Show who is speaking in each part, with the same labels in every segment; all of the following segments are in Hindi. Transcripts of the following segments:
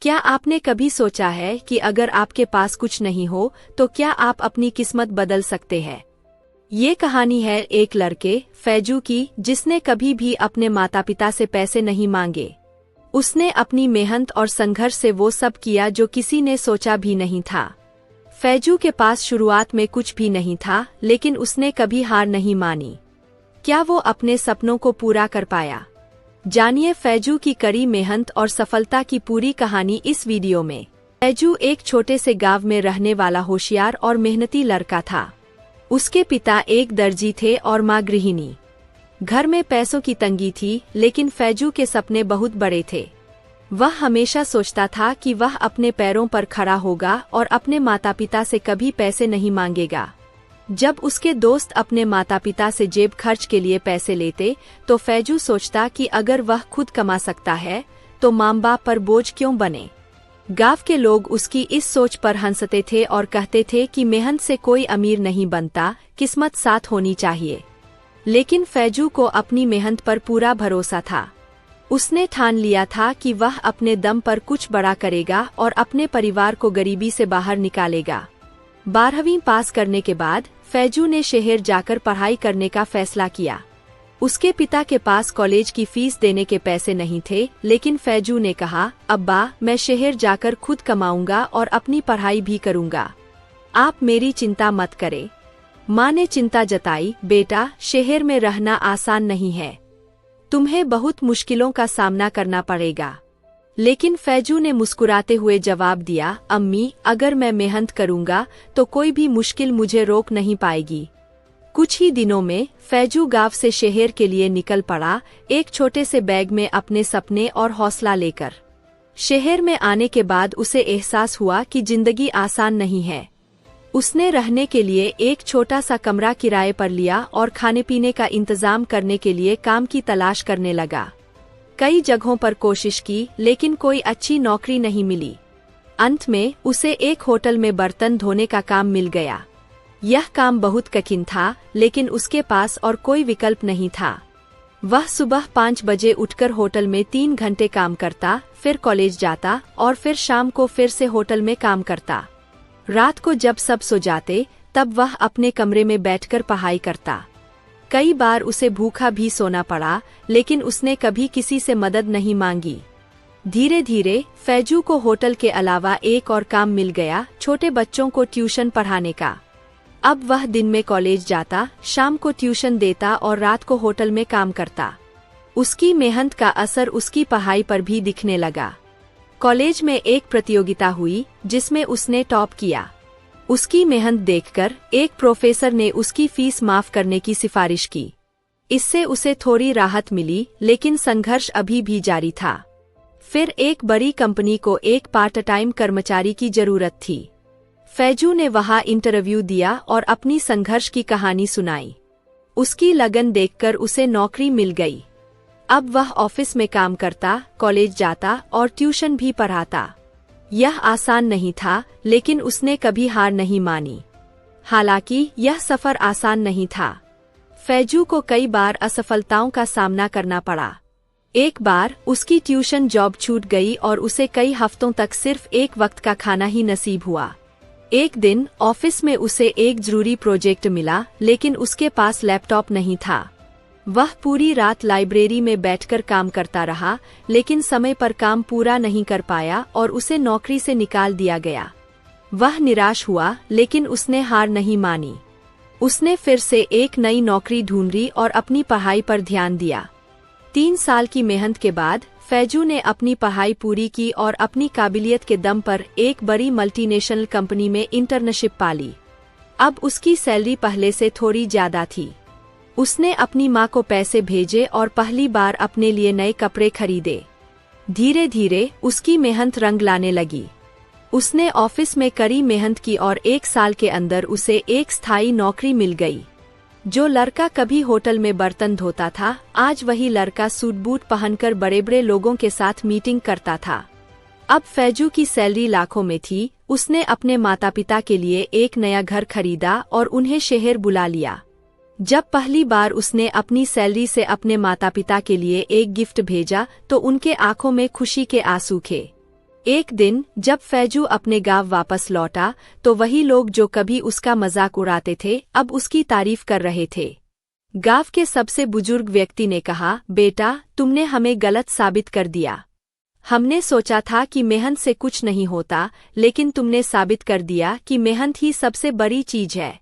Speaker 1: क्या आपने कभी सोचा है कि अगर आपके पास कुछ नहीं हो तो क्या आप अपनी किस्मत बदल सकते हैं? ये कहानी है एक लड़के फैजू की, जिसने कभी भी अपने माता पिता से पैसे नहीं मांगे। उसने अपनी मेहनत और संघर्ष से वो सब किया जो किसी ने सोचा भी नहीं था। फैजू के पास शुरुआत में कुछ भी नहीं था, लेकिन उसने कभी हार नहीं मानी। क्या वो अपने सपनों को पूरा कर पाया? जानिए फैजू की कड़ी मेहनत और सफलता की पूरी कहानी इस वीडियो में। फैजू एक छोटे से गांव में रहने वाला होशियार और मेहनती लड़का था। उसके पिता एक दर्जी थे और माँ गृहिणी। घर में पैसों की तंगी थी, लेकिन फैजू के सपने बहुत बड़े थे। वह हमेशा सोचता था कि वह अपने पैरों पर खड़ा होगा और अपने माता पिता से कभी पैसे नहीं मांगेगा। जब उसके दोस्त अपने माता पिता से जेब खर्च के लिए पैसे लेते, तो फैजू सोचता कि अगर वह खुद कमा सकता है तो माँ बाप पर बोझ क्यों बने। गांव के लोग उसकी इस सोच पर हंसते थे और कहते थे कि मेहनत से कोई अमीर नहीं बनता, किस्मत साथ होनी चाहिए। लेकिन फैजू को अपनी मेहनत पर पूरा भरोसा था। उसने ठान लिया था कि वह अपने दम पर कुछ बड़ा करेगा और अपने परिवार को गरीबी से बाहर निकालेगा। 12वीं पास करने के बाद फैजू ने शहर जाकर पढ़ाई करने का फैसला किया। उसके पिता के पास कॉलेज की फीस देने के पैसे नहीं थे, लेकिन फैजू ने कहा, अब्बा, मैं शहर जाकर खुद कमाऊंगा और अपनी पढ़ाई भी करूंगा। आप मेरी चिंता मत करें। माँ ने चिंता जताई, बेटा, शहर में रहना आसान नहीं है। तुम्हें बहुत मुश्किलों का सामना करना पड़ेगा। लेकिन फैजू ने मुस्कुराते हुए जवाब दिया, अम्मी, अगर मैं मेहनत करूंगा तो कोई भी मुश्किल मुझे रोक नहीं पाएगी। कुछ ही दिनों में फैजू गांव से शहर के लिए निकल पड़ा, एक छोटे से बैग में अपने सपने और हौसला लेकर। शहर में आने के बाद उसे एहसास हुआ कि जिंदगी आसान नहीं है। उसने रहने के लिए एक छोटा सा कमरा किराए पर लिया और खाने पीने का इंतजाम करने के लिए काम की तलाश करने लगा। कई जगहों पर कोशिश की, लेकिन कोई अच्छी नौकरी नहीं मिली। अंत में उसे एक होटल में बर्तन धोने का काम मिल गया। यह काम बहुत कठिन था, लेकिन उसके पास और कोई विकल्प नहीं था। वह सुबह 5 बजे उठकर होटल में 3 घंटे काम करता, फिर कॉलेज जाता और फिर शाम को फिर से होटल में काम करता। रात को जब सब सो जाते, तब वह अपने कमरे में बैठकर पढ़ाई करता। कई बार उसे भूखा भी सोना पड़ा, लेकिन उसने कभी किसी से मदद नहीं मांगी। धीरे धीरे फैजू को होटल के अलावा एक और काम मिल गया, छोटे बच्चों को ट्यूशन पढ़ाने का। अब वह दिन में कॉलेज जाता, शाम को ट्यूशन देता और रात को होटल में काम करता। उसकी मेहनत का असर उसकी पढ़ाई पर भी दिखने लगा। कॉलेज में एक प्रतियोगिता हुई, जिसमें उसने टॉप किया। उसकी मेहनत देखकर एक प्रोफेसर ने उसकी फीस माफ करने की सिफारिश की। इससे उसे थोड़ी राहत मिली, लेकिन संघर्ष अभी भी जारी था। फिर एक बड़ी कंपनी को एक पार्ट टाइम कर्मचारी की जरूरत थी। फैजू ने वहां इंटरव्यू दिया और अपनी संघर्ष की कहानी सुनाई। उसकी लगन देखकर उसे नौकरी मिल गई। अब वह ऑफिस में काम करता, कॉलेज जाता और ट्यूशन भी पढ़ाता। यह आसान नहीं था, लेकिन उसने कभी हार नहीं मानी। हालांकि यह सफर आसान नहीं था। फैजू को कई बार असफलताओं का सामना करना पड़ा। एक बार उसकी ट्यूशन जॉब छूट गई और उसे कई हफ्तों तक सिर्फ एक वक्त का खाना ही नसीब हुआ। एक दिन ऑफिस में उसे एक जरूरी प्रोजेक्ट मिला, लेकिन उसके पास लैपटॉप नहीं था। वह पूरी रात लाइब्रेरी में बैठकर काम करता रहा, लेकिन समय पर काम पूरा नहीं कर पाया और उसे नौकरी से निकाल दिया गया। वह निराश हुआ, लेकिन उसने हार नहीं मानी। उसने फिर से एक नई नौकरी ढूंढी और अपनी पढ़ाई पर ध्यान दिया। 3 साल की मेहनत के बाद फैजू ने अपनी पढ़ाई पूरी की और अपनी काबिलियत के दम पर एक बड़ी मल्टीनेशनल कंपनी में इंटर्नशिप पाली। अब उसकी सैलरी पहले से थोड़ी ज्यादा थी। उसने अपनी माँ को पैसे भेजे और पहली बार अपने लिए नए कपड़े खरीदे। धीरे धीरे उसकी मेहनत रंग लाने लगी। उसने ऑफिस में कड़ी मेहनत की और 1 साल के अंदर उसे एक स्थायी नौकरी मिल गई। जो लड़का कभी होटल में बर्तन धोता था, आज वही लड़का सूट बूट पहनकर बड़े बड़े लोगों के साथ मीटिंग करता था। अब फैजू की सैलरी लाखों में थी। उसने अपने माता पिता के लिए एक नया घर खरीदा और उन्हें शहर बुला लिया। जब पहली बार उसने अपनी सैलरी से अपने माता पिता के लिए एक गिफ्ट भेजा, तो उनके आंखों में खुशी के आंसू थे। एक दिन जब फैजू अपने गांव वापस लौटा तो वही लोग जो कभी उसका मजाक उड़ाते थे अब उसकी तारीफ कर रहे थे। गांव के सबसे बुजुर्ग व्यक्ति ने कहा, बेटा तुमने हमें गलत साबित कर दिया। हमने सोचा था कि मेहनत से कुछ नहीं होता, लेकिन तुमने साबित कर दिया कि मेहनत ही सबसे बड़ी चीज है।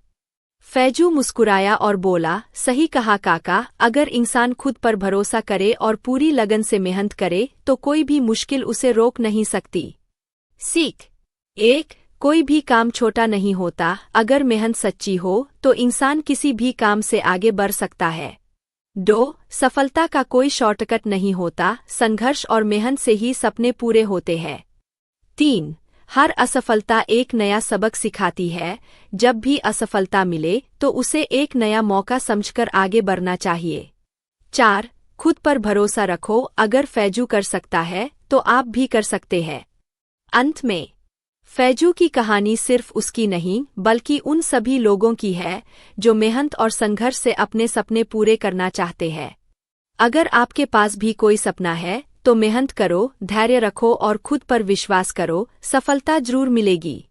Speaker 1: फैजू मुस्कुराया और बोला, सही कहा काका, अगर इंसान खुद पर भरोसा करे और पूरी लगन से मेहनत करे तो कोई भी मुश्किल उसे रोक नहीं सकती। सीख 1। कोई भी काम छोटा नहीं होता, अगर मेहनत सच्ची हो तो इंसान किसी भी काम से आगे बढ़ सकता है। 2। सफलता का कोई शॉर्टकट नहीं होता, संघर्ष और मेहनत से ही सपने पूरे होते हैं। 3। हर असफलता एक नया सबक सिखाती है, जब भी असफलता मिले तो उसे एक नया मौका समझकर आगे बढ़ना चाहिए। 4। खुद पर भरोसा रखो, अगर फैजू कर सकता है तो आप भी कर सकते हैं। अंत में फैजू की कहानी सिर्फ उसकी नहीं बल्कि उन सभी लोगों की है जो मेहनत और संघर्ष से अपने सपने पूरे करना चाहते हैं। अगर आपके पास भी कोई सपना है तो मेहनत करो, धैर्य रखो और खुद पर विश्वास करो, सफलता जरूर मिलेगी।